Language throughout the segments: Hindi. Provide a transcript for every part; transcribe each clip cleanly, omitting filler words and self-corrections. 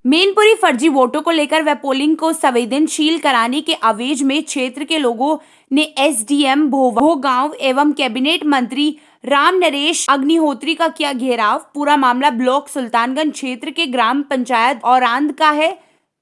मैनपुरी फर्जी वोटों को लेकर व पोलिंग को संवेदनशील कराने के आवेश में क्षेत्र के लोगों ने एसडीएम भोगांव एवं कैबिनेट मंत्री राम नरेश अग्निहोत्री का किया घेराव। पूरा मामला ब्लॉक सुल्तानगंज क्षेत्र के ग्राम पंचायत औरांद का है।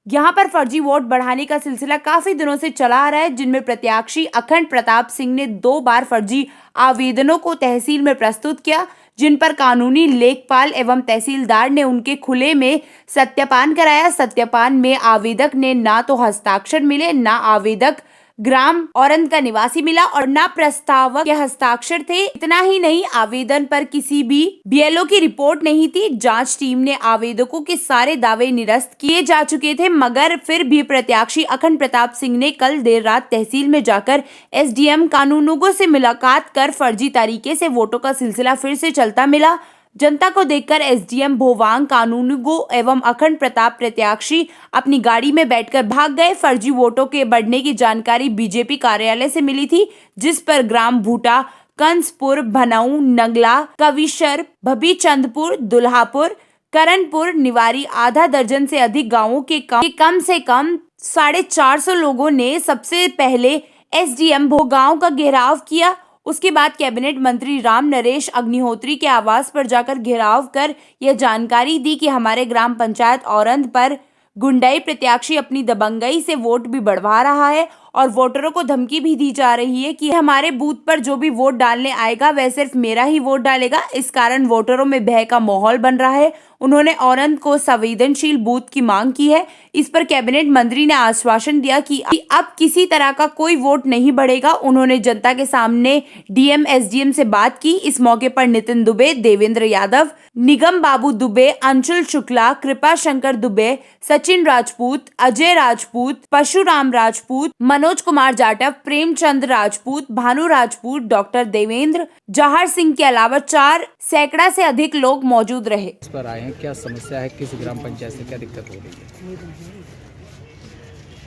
यहाँ पर फर्जी वोट बढ़ाने का सिलसिला काफी दिनों से चला आ रहा है, जिनमें प्रत्याशी अखंड प्रताप सिंह ने 2 बार फर्जी आवेदनों को तहसील में प्रस्तुत किया, जिन पर कानूनी लेखपाल एवं तहसीलदार ने उनके खुले में सत्यापन कराया। सत्यापन में आवेदक ने ना तो हस्ताक्षर मिले, ना आवेदक ग्राम औरंद का निवासी मिला और ना प्रस्तावक के हस्ताक्षर थे। इतना ही नहीं, आवेदन पर किसी भी बीएलओ की रिपोर्ट नहीं थी। जांच टीम ने आवेदकों के सारे दावे निरस्त किए जा चुके थे, मगर फिर भी प्रत्याशी अखंड प्रताप सिंह ने कल देर रात तहसील में जाकर एसडीएम कानूनगों से मुलाकात कर फर्जी तरीके से वोटों का सिलसिला फिर से चलता मिला। जनता को देखकर एसडीएम भोवांग कानूनगो एवं अखंड प्रताप प्रत्याशी अपनी गाड़ी में बैठकर भाग गए। फर्जी वोटों के बढ़ने की जानकारी बीजेपी कार्यालय से मिली थी, जिस पर ग्राम भूटा, कंसपुर, भनऊ, नगला, कविशर, भबीचंदपुर, दुल्हापुर, करणपुर, निवारी आधा दर्जन से अधिक गांवों के कम से कम 450 लोगों ने सबसे पहले एसडीएम भोगांव का घेराव किया। उसके बाद कैबिनेट मंत्री राम नरेश अग्निहोत्री के आवास पर जाकर घेराव कर यह जानकारी दी कि हमारे ग्राम पंचायत औरंद पर गुंडाई प्रत्याशी अपनी दबंगई से वोट भी बढ़वा रहा है और वोटरों को धमकी भी दी जा रही है कि हमारे बूथ पर जो भी वोट डालने आएगा वह सिर्फ मेरा ही वोट डालेगा। इस कारण वोटरों में भय का माहौल बन रहा है। उन्होंने औरंद को संवेदनशील बूथ की मांग की है। इस पर कैबिनेट मंत्री ने आश्वासन दिया कि अब किसी तरह का कोई वोट नहीं बढ़ेगा। उन्होंने जनता के सामने डीएम एसडीएम से बात की। इस मौके पर नितिन दुबे, देवेंद्र यादव, निगम बाबू दुबे, अंशुल शुक्ला, कृपा शंकर दुबे, सचिन राजपूत, अजय राजपूत, परशुराम राजपूत, मनोज कुमार जाटव, प्रेमचंद राजपूत, भानु राजपूत, डॉक्टर देवेंद्र, जहार सिंह के अलावा 4 सैकड़ा से अधिक लोग मौजूद रहे। इस पर आए हैं, क्या समस्या है, किस ग्राम पंचायत से क्या दिक्कत हो रही है?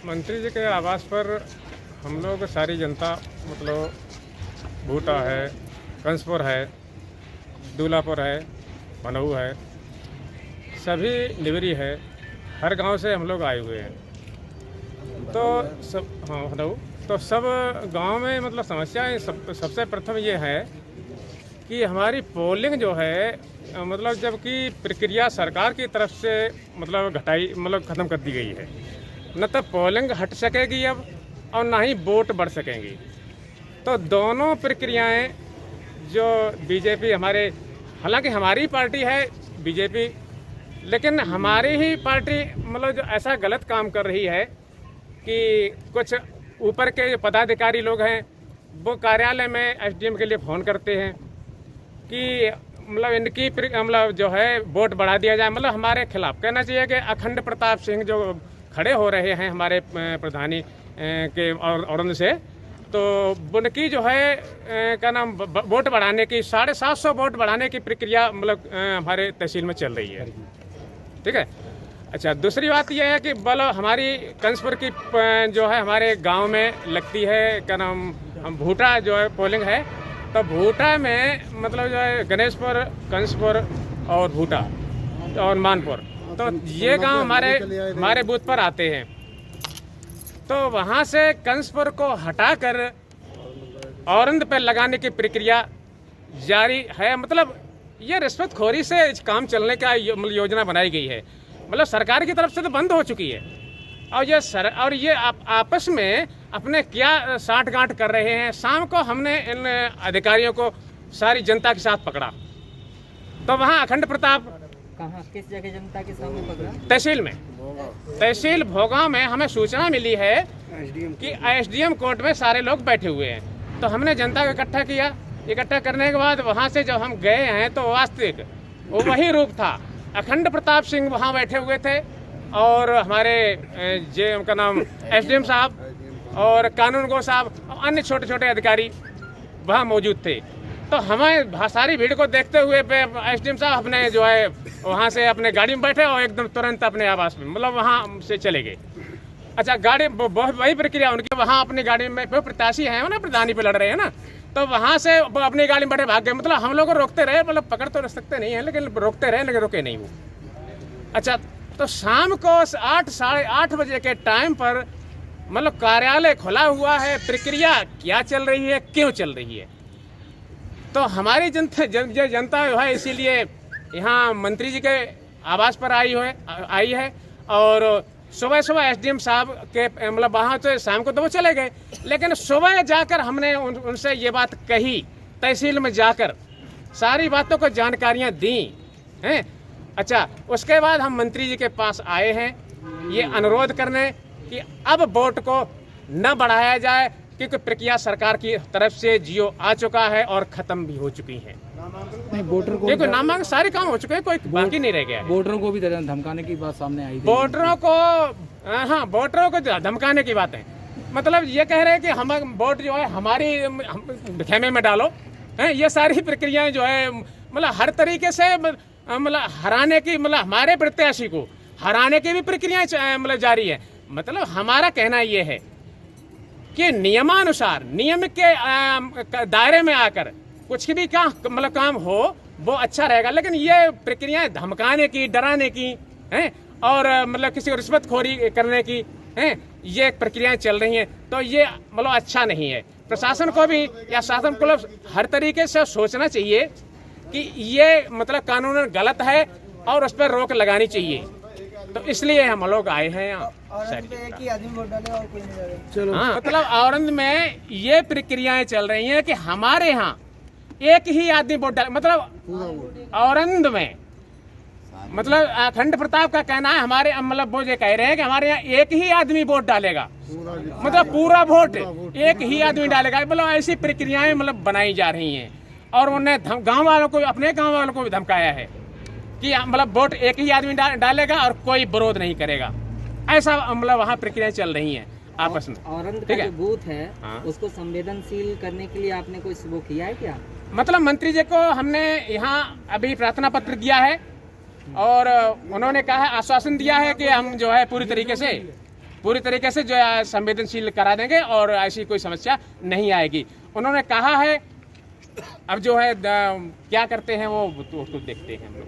मंत्री जी के आवास पर हम लोग सारी जनता, मतलब भूटा है, कंसपुर है, दूल्हापुर है, भनऊ है, सभी निवरी है, हर गांव से हम लोग आए हुए हैं। तो सब भनऊ तो सब गांव में मतलब समस्याएं सबसे प्रथम ये है कि हमारी पोलिंग जो है, मतलब जबकि प्रक्रिया सरकार की तरफ से मतलब ख़त्म कर दी गई है, न तो पोलिंग हट सकेगी अब और ना ही वोट बढ़ सकेंगी। तो दोनों प्रक्रियाएं जो बीजेपी हालांकि हमारी पार्टी है बीजेपी, लेकिन हमारी ही पार्टी मतलब जो ऐसा गलत काम कर रही है कि कुछ ऊपर के जो पदाधिकारी लोग हैं वो कार्यालय में एसडीएम के लिए फ़ोन करते हैं कि मतलब इनकी मतलब जो है वोट बढ़ा दिया जाए। मतलब हमारे खिलाफ कहना चाहिए कि अखंड प्रताप सिंह जो खड़े हो रहे हैं हमारे प्रधानी के औरंद से, तो उनकी जो है क्या नाम वोट बढ़ाने की 750 वोट बढ़ाने की प्रक्रिया मतलब हमारे तहसील में चल रही है। ठीक है। अच्छा, दूसरी बात यह है कि हमारी कंसपुर की जो है हमारे गांव में लगती है क्या नाम भूटा जो है पोलिंग है। तो भूटा में मतलब जो है गणेशपुर, कंसपुर और भूटा और मानपुर, तो ये गांव हमारे बूथ पर आते हैं। तो वहाँ से कंसपुर को हटाकर औरंद पर लगाने की प्रक्रिया जारी है। मतलब ये रिश्वतखोरी से काम चलने का योजना बनाई गई है। मतलब सरकार की तरफ से तो बंद हो चुकी है और ये आपस में अपने क्या साठ-गांठ कर रहे हैं। शाम को हमने इन अधिकारियों को सारी जनता के साथ पकड़ा, तो वहाँ अखंड प्रताप कहाँ, किस जगह जनता के सामने पकड़ा? तहसील में, तहसील भोगांव में हमें सूचना मिली है कि एसडीएम कोर्ट में सारे लोग बैठे हुए हैं। तो हमने जनता को इकट्ठा किया। इकट्ठा करने के बाद वहाँ से जब हम गए हैं तो वास्तविक वो वही रूप था। अखंड प्रताप सिंह वहाँ बैठे हुए थे और हमारे उनका नाम एसडीएम साहब और कानूनगो साहब और अन्य छोटे छोटे अधिकारी वहाँ मौजूद थे। तो हमें सारी भीड़ को देखते हुए एसडीएम साहब अपने जो है वहाँ से अपने गाड़ी में बैठे और एकदम तुरंत अपने आवास में मतलब वहाँ से चले गए। अच्छा, गाड़ी वही प्रक्रिया उनकी, वहाँ अपनी गाड़ी में प्रत्याशी हैं ना, प्रधानी पे लड़ रहे हैं ना, तो वहाँ से अपनी गाड़ी में बैठे भाग गए। मतलब हम लोग को रोकते रहे, मतलब पकड़ तो सकते नहीं है लेकिन रोकते रहे, लेकिन रुके नहीं वो। अच्छा, तो शाम को 8 साढ़े 8 बजे के टाइम पर मतलब कार्यालय खुला हुआ है, प्रक्रिया क्या चल रही है, क्यों चल रही है। तो हमारी जनता जो है इसीलिए यहाँ मंत्री जी के आवास पर आई है और सुबह सुबह एसडीएम साहब के मतलब वहाँ तो शाम को तो वो चले गए, लेकिन सुबह जाकर हमने उनसे ये बात कही, तहसील में जाकर सारी बातों को जानकारियाँ दी हैं। अच्छा, उसके बाद हम मंत्री जी के पास आए हैं ये अनुरोध करने कि अब वोट को न बढ़ाया जाए, क्योंकि प्रक्रिया सरकार की तरफ से जियो आ चुका है और ख़त्म भी हो चुकी है। नहीं, वोटर को देखो नामांकन सारे काम हो चुके हैं, कोई बाकी नहीं रह गया है। वोटरों को भी धमकाने की बात सामने आई थी। वोटरों को धमकाने की बात है, मतलब ये कह रहे हैं कि हम वोट जो है हमारी खेमे में डालो हैं। ये सारी प्रक्रियाएं जो है मतलब हर तरीके से मतलब हराने की, मतलब हमारे प्रत्याशी को हराने की भी प्रक्रियाएं मतलब जारी है। मतलब हमारा कहना ये है कि नियमानुसार नियम के दायरे में आकर कुछ भी काम हो वो अच्छा रहेगा, लेकिन ये प्रक्रियाएं धमकाने की, डराने की हैं और मतलब किसी को रिश्वतखोरी करने की हैं, ये प्रक्रियाएं चल रही हैं। तो ये मतलब अच्छा नहीं है। प्रशासन को भी या शासन को हर तरीके से सोचना चाहिए कि ये मतलब कानून गलत है और उस पर रोक लगानी चाहिए। तो इसलिए हम लोग आए हैं यहाँ। हाँ, मतलब औरंग में ये प्रक्रियाएं चल रही हैं कि हमारे यहाँ एक ही आदमी वोट डाले, मतलब औरंग में मतलब अखंड प्रताप का कहना है, हमारे मतलब वो ये कह रहे हैं कि हमारे यहाँ एक ही आदमी वोट डालेगा, मतलब पूरा वोट एक ही आदमी डालेगा। मतलब ऐसी प्रक्रियाएं मतलब बनाई जा रही हैं और उन्हें गांव वालों को, अपने गांव वालों को भी धमकाया है कि मतलब वोट एक ही आदमी डालेगा और कोई विरोध नहीं करेगा। ऐसा मतलब वहाँ प्रक्रियाएं चल रही हैं आपस में। औरंग का जो बूथ है उसको संवेदनशील करने के लिए आपने कोई वो किया है क्या? मतलब मंत्री जी को हमने यहाँ अभी प्रार्थना पत्र दिया है और उन्होंने कहा है, आश्वासन दिया है कि हम जो है पूरी तरीके से जो है संवेदनशील करा देंगे और ऐसी कोई समस्या नहीं आएगी। उन्होंने कहा है, अब जो है क्या करते हैं वो तो देखते हैं हम लोग।